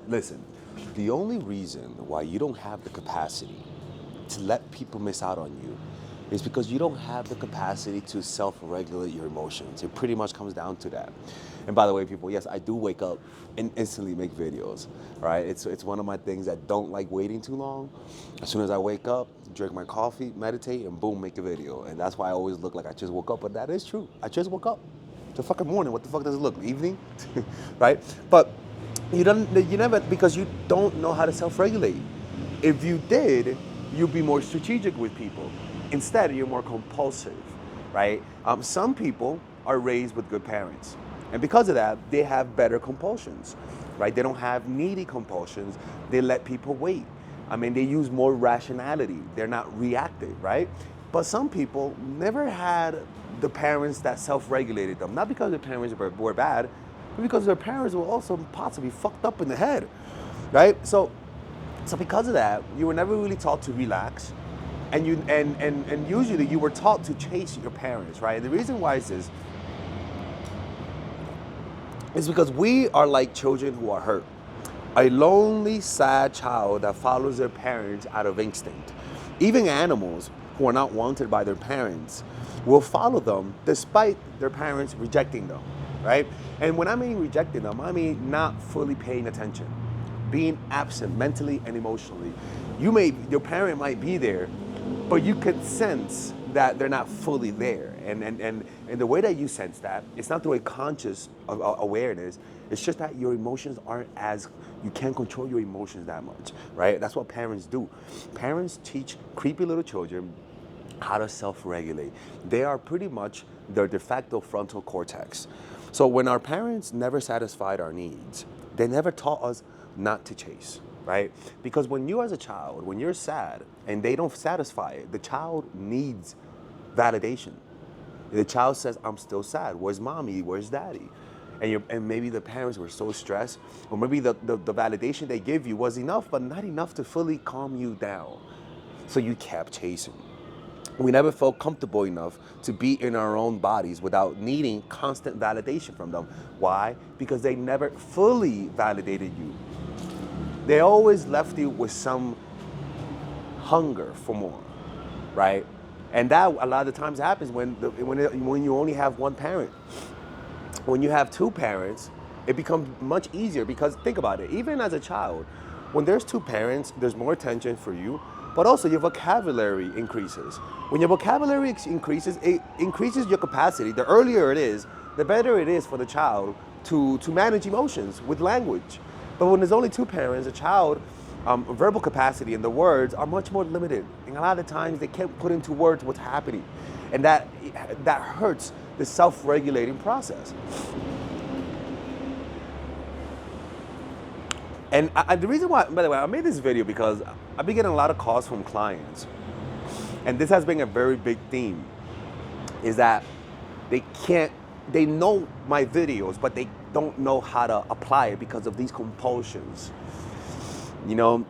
Listen, the only reason why you don't have the capacity to let people miss out on you is because you don't have the capacity to self-regulate your emotions. It pretty much comes down to that. And by the way, people, yes, I do wake up and instantly make videos, right? It's one of my things that don't like waiting too long. As soon as I wake up, drink my coffee, meditate, and boom, make a video. And that's why I always look like I just woke up, but that is true. I just woke up. It's a fucking morning. What the fuck does it look? Evening? Right? But you never, because you don't know how to self-regulate. If you did, you'd be more strategic with people. Instead, you're more compulsive, right? Some people are raised with good parents. And because of that, they have better compulsions, right? They don't have needy compulsions. They let people wait. I mean, they use more rationality. They're not reactive, right? But some people never had the parents that self-regulated them. Not because their parents were bad, but because their parents were also possibly fucked up in the head, right? So because of that, you were never really taught to relax. And usually you were taught to chase your parents, right? And the reason why is this is because we are like children who are hurt. A lonely, sad child that follows their parents out of instinct. Even animals who are not wanted by their parents will follow them despite their parents rejecting them, right? And when I mean rejecting them, I mean not fully paying attention, being absent mentally and emotionally. Your parent might be there, but you could sense that they're not fully there. And the way that you sense that, it's not through a conscious awareness, it's just that your emotions aren't you can't control your emotions that much, right? That's what parents do. Parents teach creepy little children how to self-regulate. They are pretty much their de facto frontal cortex. So when our parents never satisfied our needs, they never taught us not to chase, right? Because when you as a child, when you're sad and they don't satisfy it, the child needs validation. The child says, I'm still sad. Where's mommy? Where's daddy? And maybe the parents were so stressed, or maybe the validation they give you was enough, but not enough to fully calm you down. So you kept chasing. We never felt comfortable enough to be in our own bodies without needing constant validation from them. Why? Because they never fully validated you. They always left you with some hunger for more, right? And that a lot of the times happens when you only have one parent. When you have two parents, it becomes much easier because think about it, even as a child, when there's two parents, there's more attention for you, but also your vocabulary increases. When your vocabulary increases, it increases your capacity. The earlier it is, the better it is for the child to manage emotions with language. But when there's only two parents, a child, verbal capacity and the words are much more limited. And a lot of times they can't put into words what's happening. And that hurts the self-regulating process. And the reason why, by the way, I made this video because I've been getting a lot of calls from clients. And this has been a very big theme, is that they know my videos, but they don't know how to apply it because of these compulsions. You know,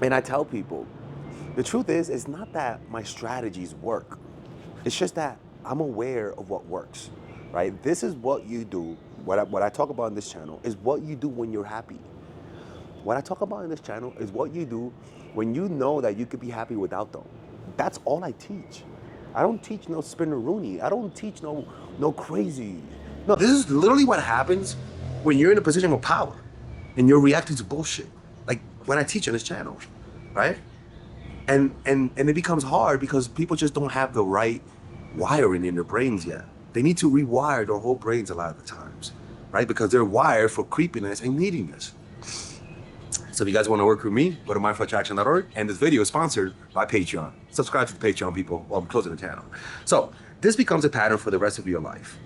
and I tell people, the truth is, it's not that my strategies work. It's just that I'm aware of what works, right? This is what you do. What I talk about in this channel is what you do when you're happy. What I talk about in this channel is what you do when you know that you could be happy without them. That's all I teach. I don't teach no spinneroonie. I don't teach no crazy. No, this is literally what happens when you're in a position of power and you're reacting to bullshit. Like when I teach on this channel, right? And it becomes hard because people just don't have the right wiring in their brains yet. They need to rewire their whole brains a lot of the times, right? Because they're wired for creepiness and neediness. So if you guys want to work with me, go to mindfulattraction.org. And this video is sponsored by Patreon. Subscribe to the Patreon, people, while I'm closing the channel. So this becomes a pattern for the rest of your life.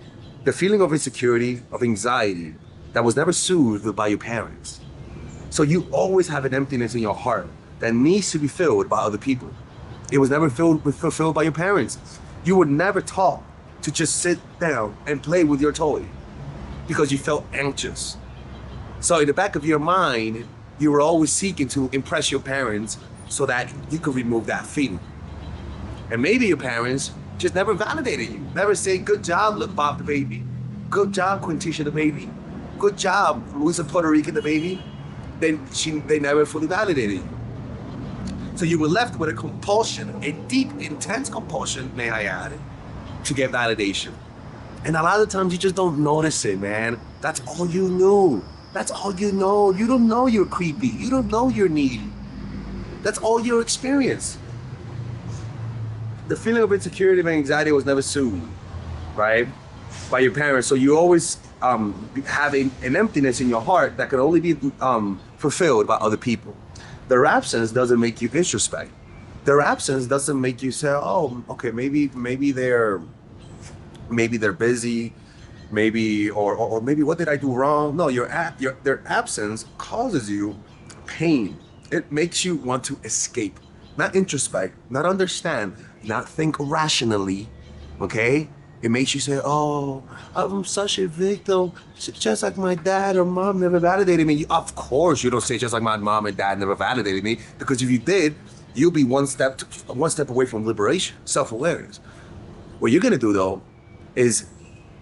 The feeling of insecurity, of anxiety that was never soothed by your parents. So you always have an emptiness in your heart that needs to be filled by other people. It was never fulfilled by your parents. You were never taught to just sit down and play with your toy because you felt anxious. So in the back of your mind, you were always seeking to impress your parents so that you could remove that feeling. And maybe your parents just never validated you. Never say, good job, Lil Bob the baby. Good job, Quintisha the baby. Good job, Luisa Puerto Rican the baby. they never fully validated you. So you were left with a compulsion, a deep, intense compulsion, may I add, to get validation. And a lot of times you just don't notice it, man. That's all you know. That's all you know. You don't know you're creepy. You don't know you're needy. That's all your experience. The feeling of insecurity and anxiety was never soothed, right, by your parents. So you always have an emptiness in your heart that can only be fulfilled by other people. Their absence doesn't make you introspect. Their absence doesn't make you say, "Oh, okay, maybe they're busy, maybe or maybe what did I do wrong?" No, their absence causes you pain. It makes you want to escape, not introspect, not understand, not think rationally. Okay? It makes you say, "Oh, I'm such a victim, just like my dad or mom never validated me." Of course, you don't say just like my mom and dad never validated me, because if you did, you'll be one step away from liberation, self-awareness. What you're gonna do though is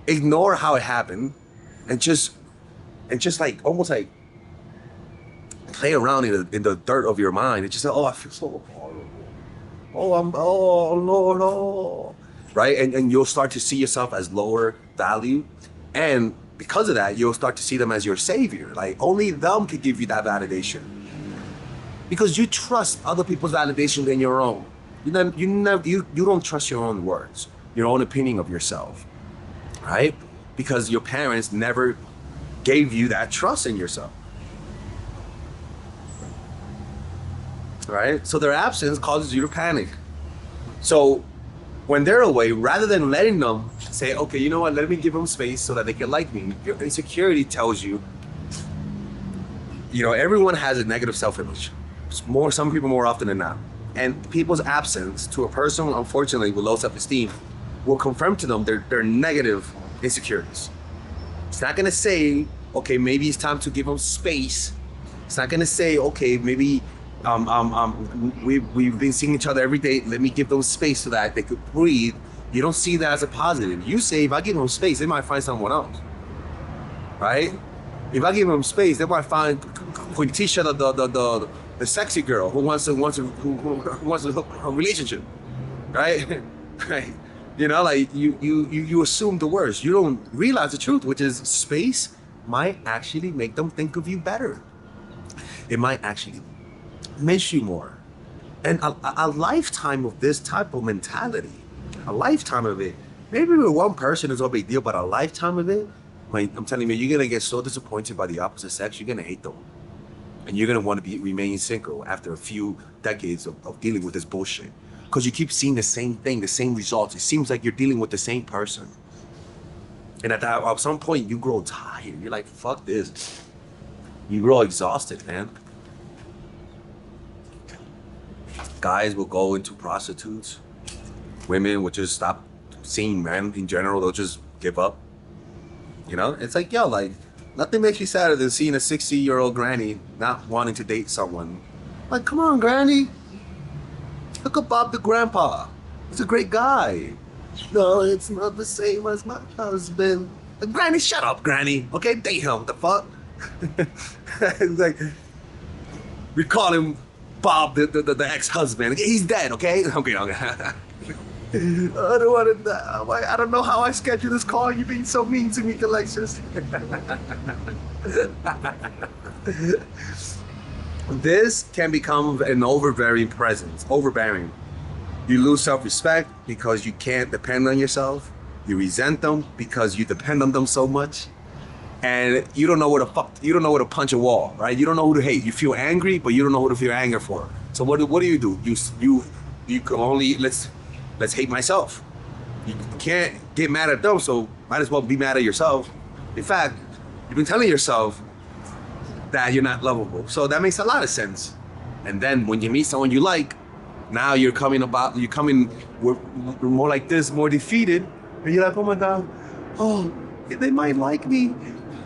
ignore how it happened and just like almost like play around in the dirt of your mind and just say, "Oh, I feel so horrible. Oh Lord, oh." Right? And you'll start to see yourself as lower value. And because of that, you'll start to see them as your savior. Like only them can give you that validation. Because you trust other people's validation than your own. You don't trust your own words, your own opinion of yourself. Right? Because your parents never gave you that trust in yourself. Right? So their absence causes you to panic. So when they're away, rather than letting them say, "Okay, you know what, let me give them space so that they can like me," your insecurity tells you, everyone has a negative self-image. Some people more often than not. And people's absence to a person, unfortunately, with low self-esteem, will confirm to them their negative insecurities. It's not gonna say, "Okay, maybe it's time to give them space." It's not gonna say, "Okay, maybe we've been seeing each other every day. Let me give them space so that they could breathe." You don't see that as a positive. You say, if I give them space, they might find someone else, right? If I give them space, they might find Quintisha, the sexy girl who wants a relationship, right? Right? Like you assume the worst. You don't realize the truth, which is space might actually make them think of you better. It might actually miss you more. And a lifetime of this type of mentality, a lifetime of it, maybe with one person is no big deal, but a lifetime of it, I'm telling you, you're gonna get so disappointed by the opposite sex, you're gonna hate them. And you're gonna want to remain single after a few decades of dealing with this bullshit. Because you keep seeing the same thing, the same results. It seems like you're dealing with the same person. And at some point, you grow tired. You're like, "Fuck this." You grow exhausted, man. Guys will go into prostitutes. Women will just stop seeing men in general. They'll just give up. It's like, yo, like, nothing makes me sadder than seeing a 60-year-old granny not wanting to date someone. Like, come on, granny. Look at Bob the grandpa. He's a great guy. No, it's not the same as my husband. Granny, shut up, granny. Okay, date him. The fuck? It's like, we call him Bob, the ex-husband. He's dead, okay? Okay. I don't want to die. I don't know how I scheduled this call. You're being so mean to me, Alexis. This can become an overbearing presence, overbearing. You lose self-respect because you can't depend on yourself. You resent them because you depend on them so much. And you don't know where to punch a wall, right? You don't know who to hate. You feel angry, but you don't know who to feel anger for. So what do? You can only, let's hate myself. You can't get mad at them, so might as well be mad at yourself. In fact, you've been telling yourself that you're not lovable. So that makes a lot of sense. And then when you meet someone you like, now you're coming more like this, more defeated. And you're like, "Oh my God, oh, they might like me.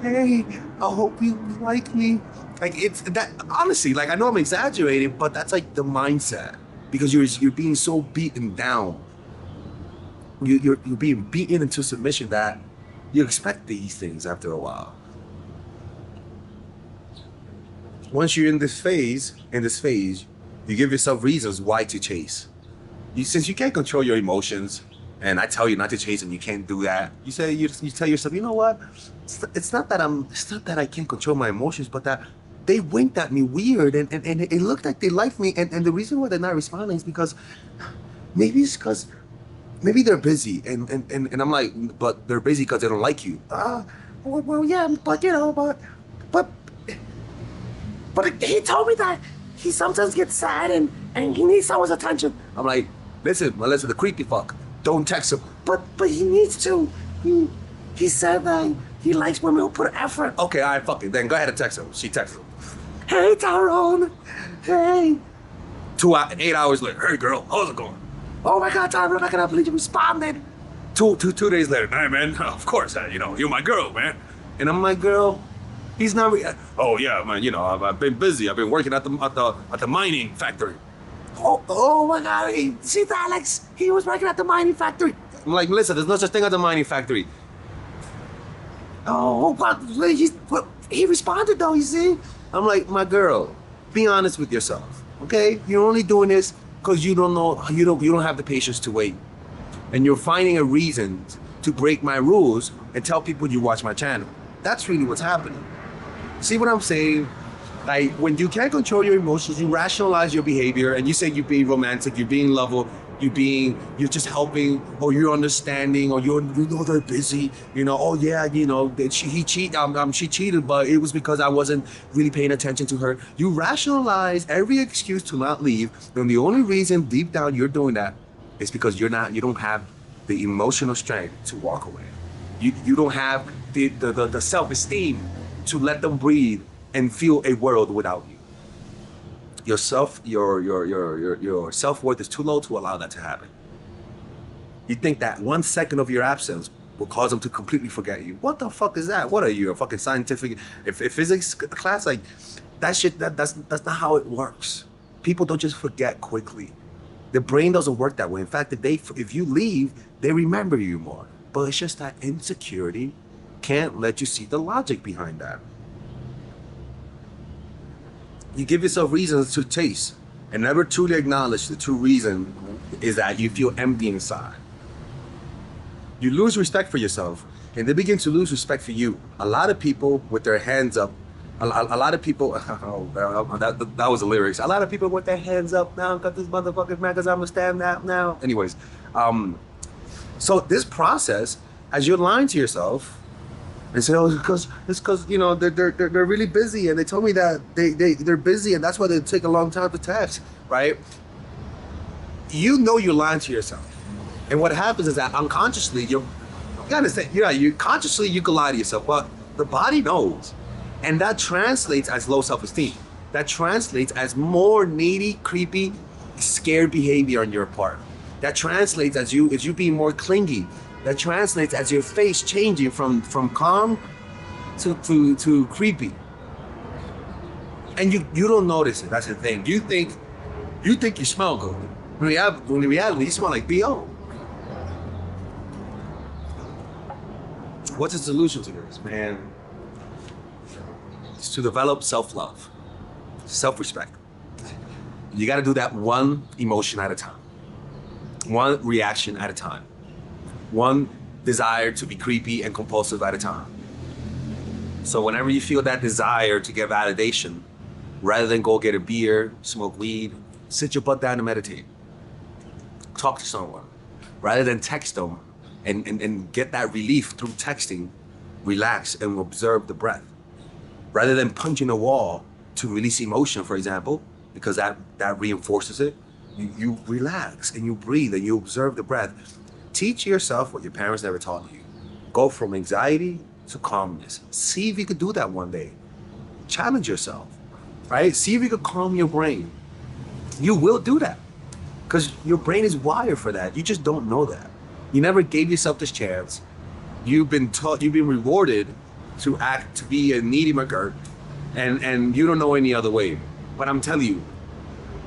Hey, I hope you like me." Like, it's that, honestly, like, I know I'm exaggerating, but that's like the mindset. Because you're being so beaten down. You're being beaten into submission that you expect these things after a while. once you're in this phase, you give yourself reasons why to chase. Since you can't control your emotions, and I tell you not to chase and you can't do that, you tell yourself, you know what? It's not that I can't control my emotions, but that they winked at me weird and it looked like they liked me, and the reason why they're not responding is because maybe they're busy, and I'm like, but they're busy because they don't like you. Well, yeah, but but but he told me that he sometimes gets sad and he needs someone's attention. I'm like, listen, Melissa, the creepy fuck, don't text him. But he needs to. He said that he likes women who put effort. Okay, all right, fuck it. Then go ahead and text him. She texts him. Hey, Tyrone. Hey. 8 hours later. Hey, girl, how's it going? Oh my God, Tyrone, I cannot believe you responded. Two days later. Hey, man, of course, you're my girl, man. And I'm like, girl, he's not. Oh yeah, man. I've been busy. I've been working at the mining factory. Oh my God. See that, Alex? He was working at the mining factory. I'm like, Melissa, there's no such thing as a mining factory. Oh, but he responded though. You see? I'm like, my girl, be honest with yourself, okay? You're only doing this because you don't have the patience to wait, and you're finding a reason to break my rules and tell people you watch my channel. That's really what's happening. See what I'm saying? Like, when you can't control your emotions, you rationalize your behavior and you say you're being romantic, you're being lovable, you're just helping, or you're understanding, or they're busy, oh yeah, she cheated, but it was because I wasn't really paying attention to her. You rationalize every excuse to not leave, and the only reason deep down you're doing that is because you don't have the emotional strength to walk away. You don't have the self-esteem to let them breathe and feel a world without you. Your self-worth is too low to allow that to happen. You think that 1 second of your absence will cause them to completely forget you. What the fuck is that? What are you, a fucking scientific if physics class? Like, that shit, that's not how it works. People don't just forget quickly. The brain doesn't work that way. In fact, if you leave, they remember you more. But it's just that insecurity can't let you see the logic behind that. You give yourself reasons to chase and never truly acknowledge the true reason is that you feel empty inside. You lose respect for yourself and they begin to lose respect for you. A lot of people with their hands up, a lot of people, that was the lyrics. A lot of people with their hands up now, got this motherfucking man because I understand that now. Anyways, so this process, as you're lying to yourself, and say, oh, it's because they're really busy, and they told me that they're busy, and that's why they take a long time to text, right? You're lying to yourself, and what happens is that unconsciously you understand, you consciously you can lie to yourself, but the body knows, and that translates as low self-esteem. That translates as more needy, creepy, scared behavior on your part. That translates as you being more clingy. That translates as your face changing from calm to creepy. And you don't notice it. That's the thing. You think you smell good. When in reality, you smell like B.O. What's the solution to this, man? It's to develop self-love, self-respect. You got to do that one emotion at a time, one reaction at a time. One desire to be creepy and compulsive at a time. So whenever you feel that desire to get validation, rather than go get a beer, smoke weed, sit your butt down and meditate. Talk to someone. Rather than text them and get that relief through texting, relax and observe the breath. Rather than punching a wall to release emotion, for example, because that reinforces it, you relax and you breathe and you observe the breath. Teach yourself what your parents never taught you. Go from anxiety to calmness. See if you could do that one day. Challenge yourself, right? See if you could calm your brain. You will do that because your brain is wired for that. You just don't know that. You never gave yourself this chance. You've been rewarded to be a needy McGirt, and you don't know any other way. But I'm telling you,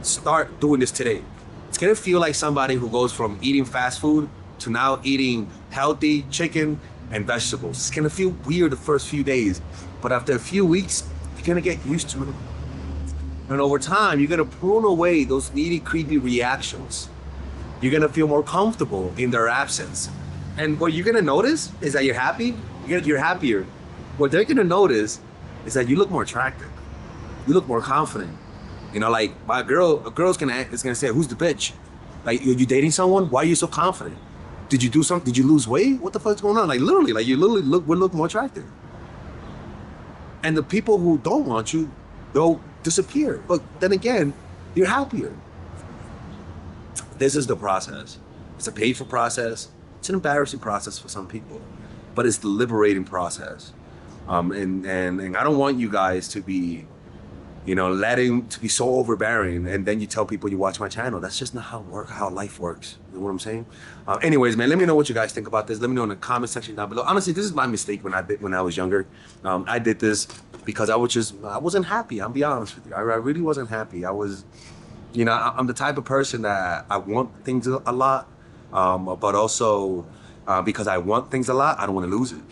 start doing this today. It's gonna feel like somebody who goes from eating fast food to now eating healthy chicken and vegetables. It's gonna feel weird the first few days, but after a few weeks, you're gonna get used to it. And over time, you're gonna prune away those needy, creepy reactions. You're gonna feel more comfortable in their absence. And what you're gonna notice is that you're happy, you're happier. What they're gonna notice is that you look more attractive. You look more confident. You know, like a girl's gonna say, "Who's the bitch? Like, you dating someone? Why are you so confident? Did you do something? Did you lose weight? What the fuck's going on?" Like literally, like you literally would look more attractive. And the people who don't want you, they'll disappear. But then again, you're happier. This is the process. It's a painful process. It's an embarrassing process for some people, but it's the liberating process. And I don't want you guys to be, to be so overbearing, and then you tell people you watch my channel. That's just not how life works. You know what I'm saying? Anyways, man, let me know what you guys think about this. Let me know in the comment section down below. Honestly, this is my mistake when I was younger. I did this because I wasn't happy. I'll be honest with you. I really wasn't happy. I'm the type of person that I want things a lot, but also because I want things a lot, I don't want to lose it.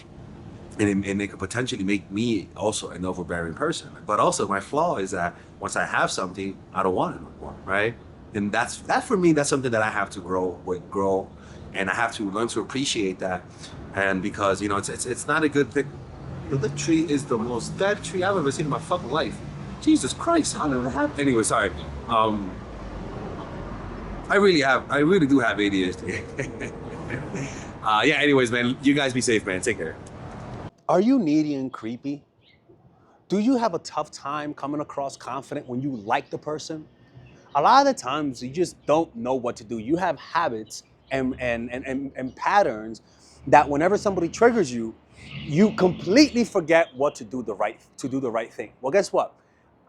And it could potentially make me also an overbearing person. But also my flaw is that once I have something, I don't want it anymore, right? And that for me, that's something that I have to grow, and I have to learn to appreciate that. And because it's not a good thing. The tree is the most dead tree I've ever seen in my fucking life. Jesus Christ, how did that happen? Anyway, sorry. I really do have ADHD. Anyways, man, you guys be safe, man. Take care. Are you needy and creepy? Do you have a tough time coming across confident when you like the person? A lot of the times you just don't know what to do. You have habits and patterns that whenever somebody triggers you, you completely forget what to do the right thing. Well, guess what?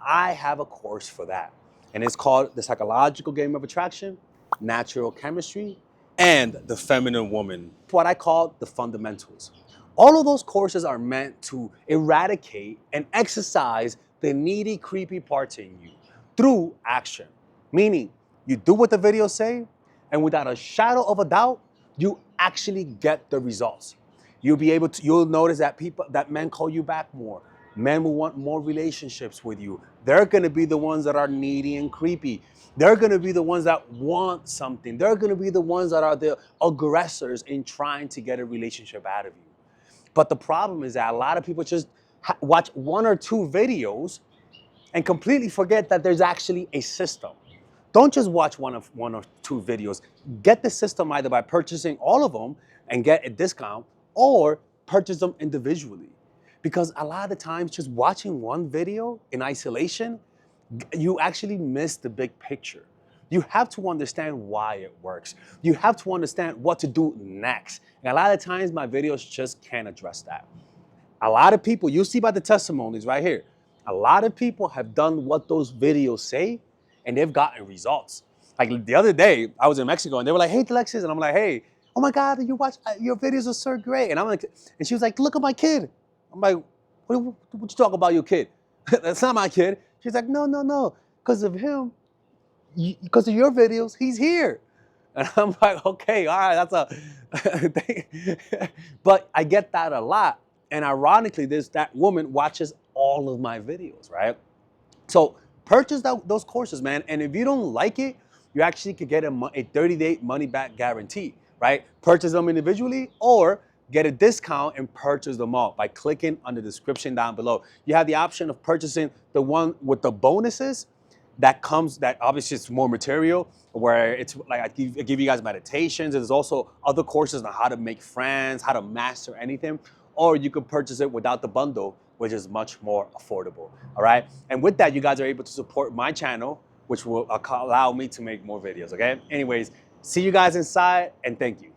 I have a course for that. And it's called The Psychological Game of Attraction, Natural Chemistry, and The Feminine Woman, what I call the fundamentals. All of those courses are meant to eradicate and exercise the needy, creepy parts in you through action. Meaning, you do what the videos say, and without a shadow of a doubt, you actually get the results. You'll notice that men call you back more. Men will want more relationships with you. They're gonna be the ones that are needy and creepy. They're gonna be the ones that want something. They're gonna be the ones that are the aggressors in trying to get a relationship out of you. But the problem is that a lot of people just watch one or two videos and completely forget that there's actually a system. Don't just watch one or two videos. Get the system either by purchasing all of them and get a discount, or purchase them individually. Because a lot of the times just watching one video in isolation, you actually miss the big picture. You have to understand why it works. You have to understand what to do next. And a lot of times my videos just can't address that. A lot of people, you see by the testimonies right here, a lot of people have done what those videos say, and they've gotten results. Like the other day, I was in Mexico and they were like, "Hey, Alexis," and I'm like, "Hey, oh my God, your videos are so great." And I'm like, and she was like, "Look at my kid." I'm like, what you talk about your kid? That's not my kid. She's like, no, because of him, because of your videos, he's here. And I'm like, okay, all right, that's a thing. But I get that a lot. And ironically, that woman watches all of my videos, right? So purchase those courses, man. And if you don't like it, you actually could get a 30-day money-back guarantee, right? Purchase them individually, or get a discount and purchase them all by clicking on the description down below. You have the option of purchasing the one with the bonuses that obviously it's more material, where it's like I give you guys meditations. There's also other courses on how to make friends, how to master anything, or you could purchase it without the bundle, which is much more affordable. All right. And with that, you guys are able to support my channel, which will allow me to make more videos. Okay. Anyways, see you guys inside, and thank you.